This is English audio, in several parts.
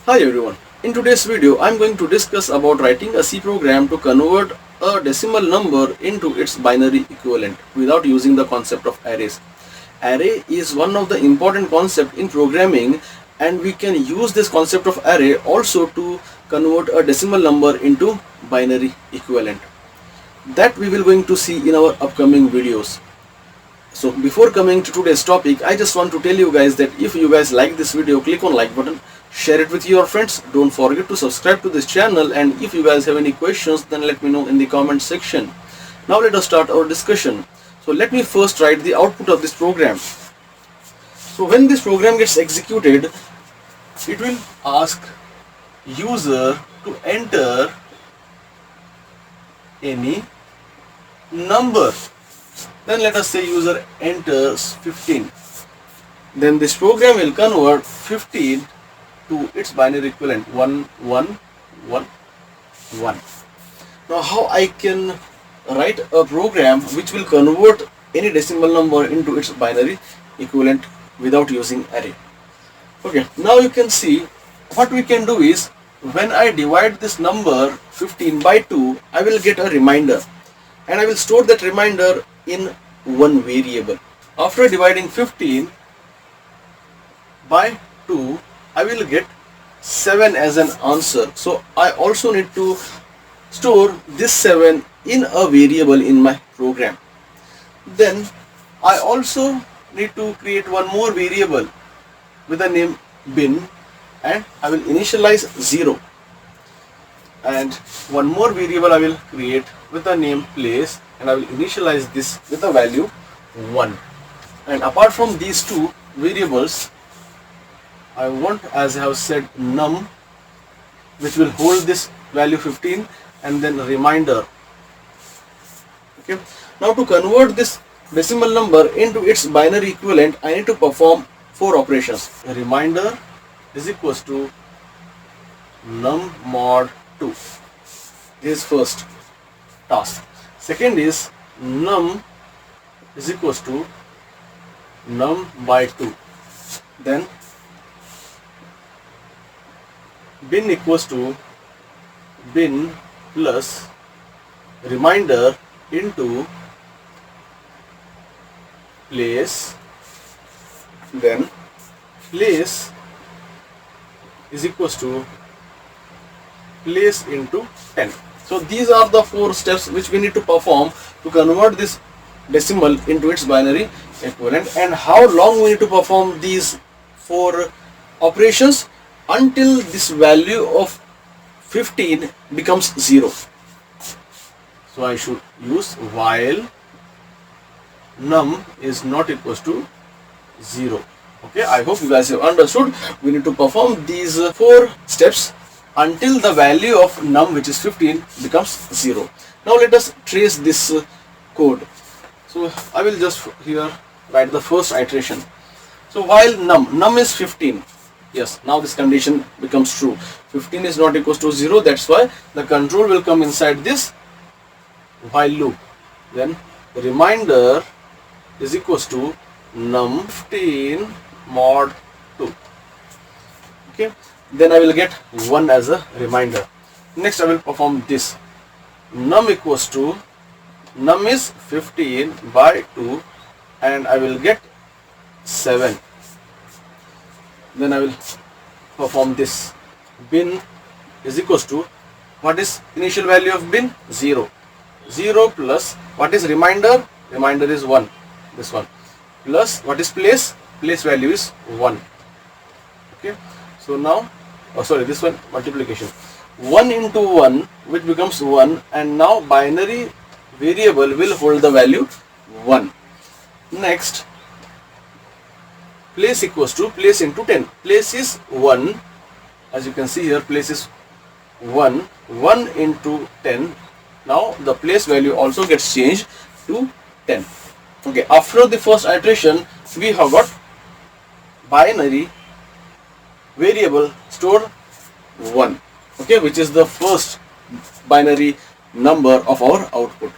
Hi everyone. In today's video, I'm going to discuss about writing a C program to convert a decimal number into its binary equivalent without using the concept of arrays. Array is one of the important concepts in programming, and we can use this concept of array also to convert a decimal number into binary equivalent. That we will going to see in our upcoming videos. So before coming to today's topic, I just want to tell you guys that if you guys like this video, click on like button, share it with your friends. Don't forget to subscribe to this channel, and if you guys have any questions, then let me know in the comment section. Now let us start our discussion. So let me first write the output of this program. So when this program gets executed, it will ask user to enter any number. Then let us say user enters 15. Then this program will convert 15 to its binary equivalent 1 1 1 1. Now how I can write a program which will convert any decimal number into its binary equivalent without using array? Okay, now you can see what we can do is, when I divide this number 15 by 2, I will get a reminder, and I will store that reminder in one variable. After dividing 15 by 2, I will get 7 as an answer. So I also need to store this 7 in a variable in my program. Then I also need to create one more variable with the name bin, and I will initialize 0. And one more variable I will create with the name place, and I will initialize this with the value 1. And apart from these two variables, I want, as I have said, num, which will hold this value 15, and then reminder. Okay. Now to convert this decimal number into its binary equivalent, I need to perform 4 operations. Reminder is equals to num mod 2. This is first task. Second is num is equals to num by 2. Then bin equals to bin plus reminder into place. Then place is equals to place into 10. So these are the 4 steps which we need to perform to convert this decimal into its binary equivalent. And how long we need to perform these 4 operations? Until this value of 15 becomes 0. So I should use while num is not equals to 0. Okay, I hope you guys have understood. We need to perform these 4 steps until the value of num, which is 15, becomes 0. Now let us trace this code. So I will just here write the first iteration. So while num is 15, yes, now this condition becomes true. 15 is not equals to 0, that's why the control will come inside this while loop. Then reminder is equals to num 15 mod 2. Okay, then I will get 1 as a reminder. Next I will perform this. Num equals to, num is 15 by 2, and I will get 7. Then I will perform this. Bin is equals to, what is initial value of bin? 0. 0 plus, what is reminder? Reminder is 1. This one. Plus, what is place? Place value is 1. Okay. So now, this one, multiplication. 1 into 1, which becomes 1, and now binary variable will hold the value 1. Next, place equals to place into 10. Place is 1. As you can see here, place is 1. 1 into 10. Now the place value also gets changed to 10. Okay, after the first iteration, we have got binary variable stored 1. Okay, which is the first binary number of our output.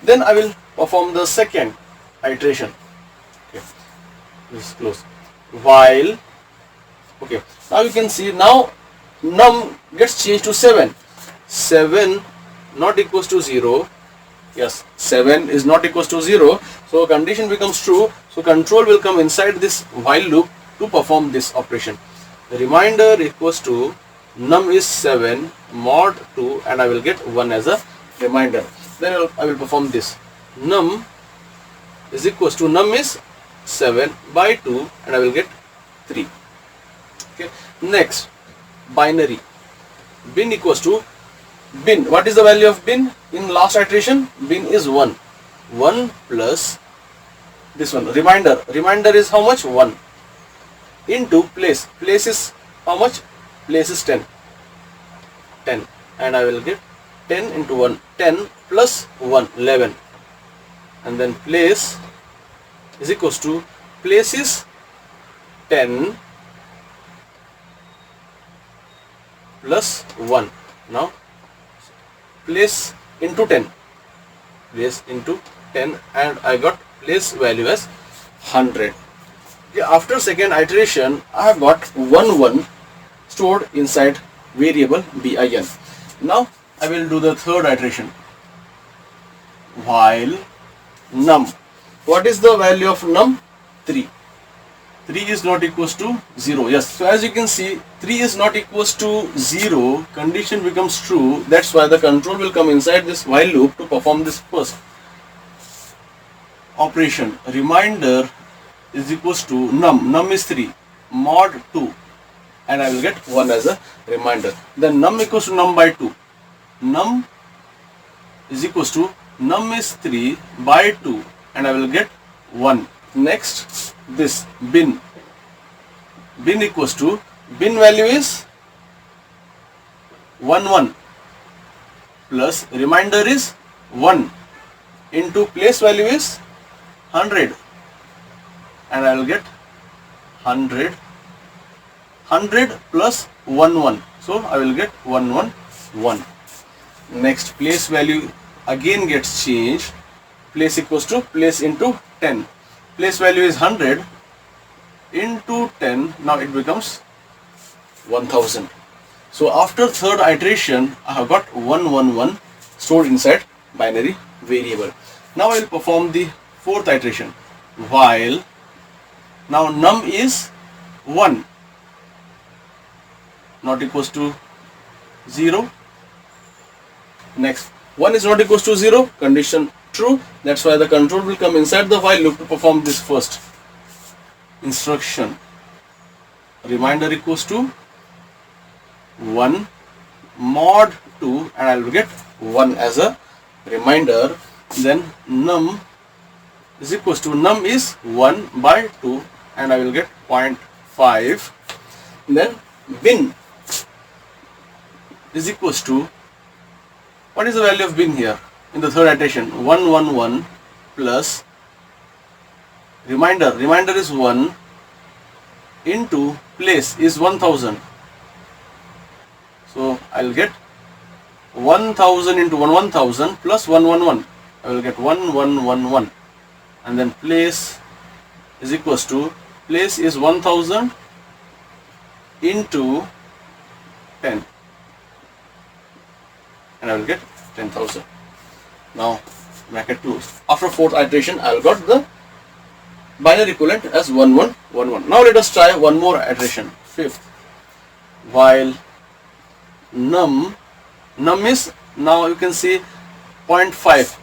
Then I will perform the second iteration. Okay, this is close. While, okay, now you can see, now num gets changed to 7. 7 not equals to 0. Yes, 7 is not equals to 0. So condition becomes true. So control will come inside this while loop to perform this operation. The remainder equals to num is 7 mod 2 and I will get 1 as a reminder. Then I will perform this. Num is equals to num is 7 by 2 and I will get 3. Okay. Next, binary. Bin equals to bin. What is the value of bin in last iteration? Bin is 1. 1 plus this one. Reminder is how much? 1. Into place. Place is how much? Place is 10. 10. And I will get 10 into 1. 10 plus 1. 11. And then place is equals to, place is 10 plus 1. Now place into 10. Place into 10 and I got place value as 100. Okay, after second iteration, I have got 1 1 stored inside variable bin. Now I will do the third iteration. While num. What is the value of num? 3. 3 is not equals to 0. Yes, so as you can see, 3 is not equals to 0. Condition becomes true. That's why the control will come inside this while loop to perform this first operation. Reminder is equals to num. Num is 3 mod 2 and I will get 1 as a reminder. Then num equals to num by 2. Num is equals to num is 3 by 2 and I will get 1. Next, this bin. Bin equals to, bin value is 1 1 plus reminder is 1 into place value is 100 and I will get 100. 100 plus 1 1. So I will get 1 1 1. Next, place value again gets changed. Place equals to place into 10. Place value is 100 into 10. Now it becomes 1000. So after third iteration, I have got 1 1 1 stored inside binary variable. Now I will perform the fourth iteration. While now num is 1 not equals to 0. Next, 1 is not equals to 0. Condition true. That's why the control will come inside the while loop to perform this first instruction. Reminder equals to 1 mod 2 and I will get 1 as a reminder. Then num is equals to, num is 1 by 2 and I will get 0.5. Then bin is equals to, what is the value of bin here in the third iteration? 1 1 1 plus reminder is 1 into place is 1000. So I will get 1000 into 1 1000 plus 1 1 1. I will get 1 1 1 1 and then place is equals to, place is 1000 into 10 and I will get 10,000. Now bracket close. After fourth iteration, I will got the binary equivalent as 1 1 1 1. Now let us try one more iteration. Fifth, while num is, now you can see 0.5.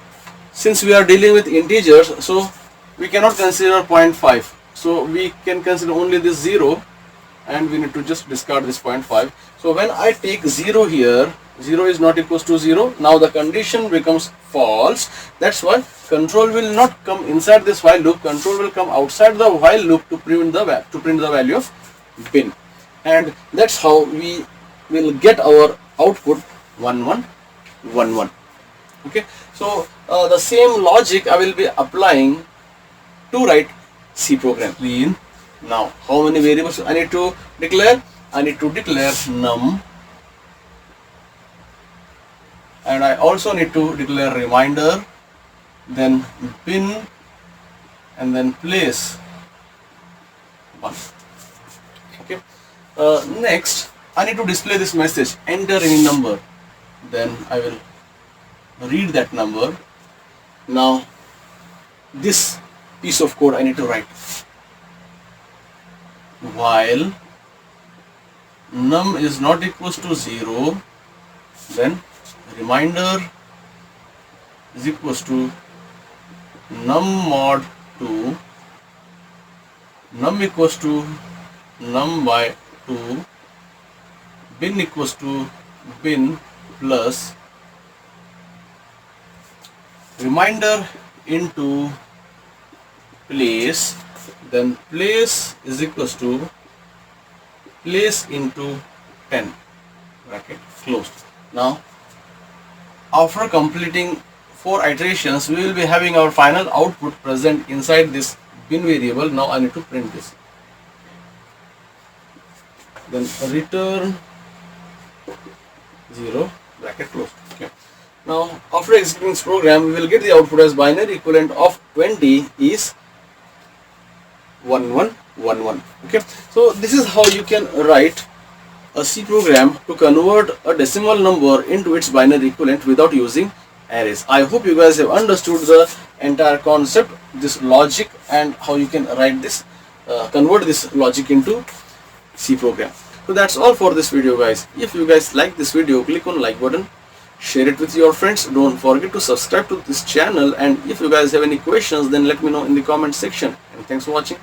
Since we are dealing with integers, so we cannot consider 0.5. So we can consider only this 0 and we need to just discard this 0.5. So when I take 0 here, 0 is not equals to 0. Now the condition becomes false. That's why control will not come inside this while loop. Control will come outside the while loop to print the value of bin. And that's how we will get our output 1 1 1 1. Okay. So the same logic I will be applying to write C program. Clean. Now how many variables I need to declare? I need to declare num, and I also need to declare reminder, then bin, and then place 1. Okay. Next, I need to display this message, enter any number. Then I will read that number. Now this piece of code I need to write. While num is not equals to 0, then reminder is equals to num mod 2, num equals to num by 2, bin equals to bin plus reminder into place, then place is equals to place into 10, bracket closed. Now after completing 4 iterations, we will be having our final output present inside this bin variable. Now I need to print this. Then return 0, bracket closed. Okay. Now after executing this program, we will get the output as binary equivalent of 20 is 1111. Okay. So this is how you can write a C program to convert a decimal number into its binary equivalent without using arrays. I hope you guys have understood the entire concept, this logic, and how you can write this, convert this logic into C program. So that's all for this video, guys. If you guys like this video, click on like button, share it with your friends. Don't forget to subscribe to this channel, and if you guys have any questions, then let me know in the comment section. And thanks for watching.